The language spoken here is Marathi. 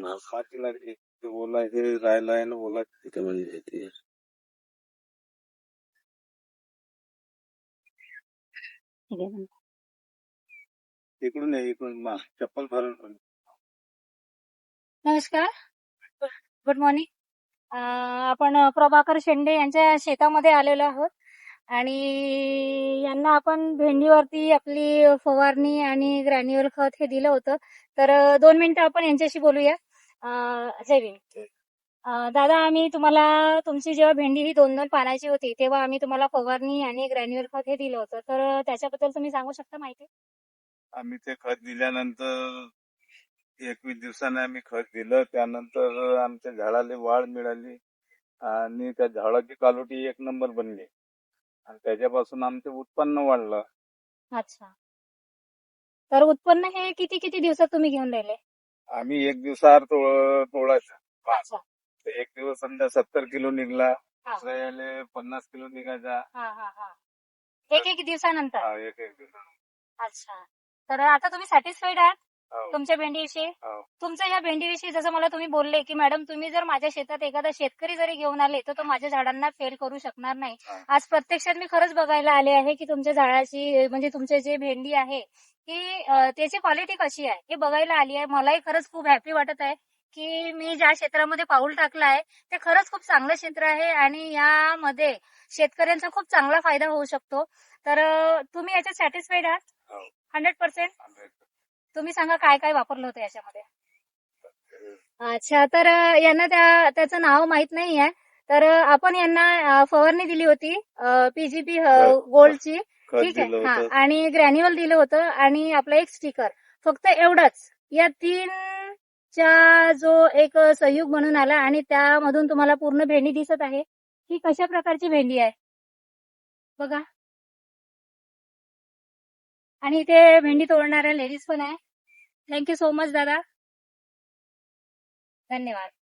मातीला ते ओला हे राहिला आहे ना, ओला त्याच्यामध्ये ते इकडून आहे, इकडून चप्पल भरून. नमस्कार, गुड मॉर्निंग. आपण प्रभाकर शेंडे यांच्या शेतामध्ये आलेलो आहोत आणि यांना आपण भेंडीवरती आपली फवारणी आणि ग्रॅन्युअल खत हे दिलं होतं. तर 2 मिनिटं आपण यांच्याशी बोलूया. जय भीम. दादा, आम्ही तुम्हाला तुमची जेव्हा भेंडी ही 2-2 पानाची होती तेव्हा आम्ही तुम्हाला फवारणी आणि ग्रॅन्युअल खत हे दिलं होतं. तर त्याच्याबद्दल तुम्ही सांगू शकता माहिती? आम्ही ते खत दिल्यानंतर 21 दिवसाने आम्ही खत दिलं. त्यानंतर आमच्या झाडाला वाढ मिळाली आणि त्या झाडाची कालोटी 1 नंबर बनली आणि त्याच्यापासून आमचं उत्पन्न वाढलं. अच्छा. तर उत्पन्न हे किती किती दिवसात तुम्ही घेऊन राहिले? आम्ही 1 दिवसावर तोडायचं. अच्छा. एक दिवस समजा 70 किलो निघला, हा. दुसऱ्या याले 50 किलो निघायचा. एक दिवसानंतर. एक दिवसानंतर. अच्छा. तर आता तुम्ही सॅटिस्फाईड आहात हो. तुमच्या भेंडीविषयी? हो. तुमच्या या भेंडीविषयी जसं मला तुम्ही बोलले की मॅडम, तुम्ही जर माझ्या शेतात एखादा शेतकरी जरी घेऊन आले तर तो माझ्या झाडांना फेल करू शकणार नाही. आज प्रत्यक्षात मी खरंच बघायला आले आहे की तुमच्या झाडाची म्हणजे तुमचे जे भेंडी आहे की त्याची क्वालिटी कशी आहे हे बघायला आली आहे. मलाही खरंच खूप हॅपी वाटत आहे की मी ज्या क्षेत्रामध्ये पाऊल टाकलं आहे ते खरंच खूप चांगलं क्षेत्र आहे आणि यामध्ये शेतकऱ्यांचा खूप चांगला फायदा होऊ शकतो. तर तुम्ही याच्यात सॅटिस्फाईड आहात? 100%? तुम्ही सांगा काय काय वापरलं होतं याच्यामध्ये? अच्छा. तर यांना त्याचं नाव माहित नाही आहे. तर आपण यांना फवारणी दिली होती पीजीपी गोल्डची, ठीक आहे, आणि ग्रॅन्युअल दिलं होतं आणि आपलं एक स्टिकर. फक्त एवढंच. या 3चा जो एक संयुग बनून आला आणि त्यामधून तुम्हाला पूर्ण भेंडी दिसत आहे. ही कशा प्रकारची भेंडी आहे बघा. आणि इथे भेंडी तोडणाऱ्या लेडीज पण आहे. थँक्यू सो मच दादा. धन्यवाद.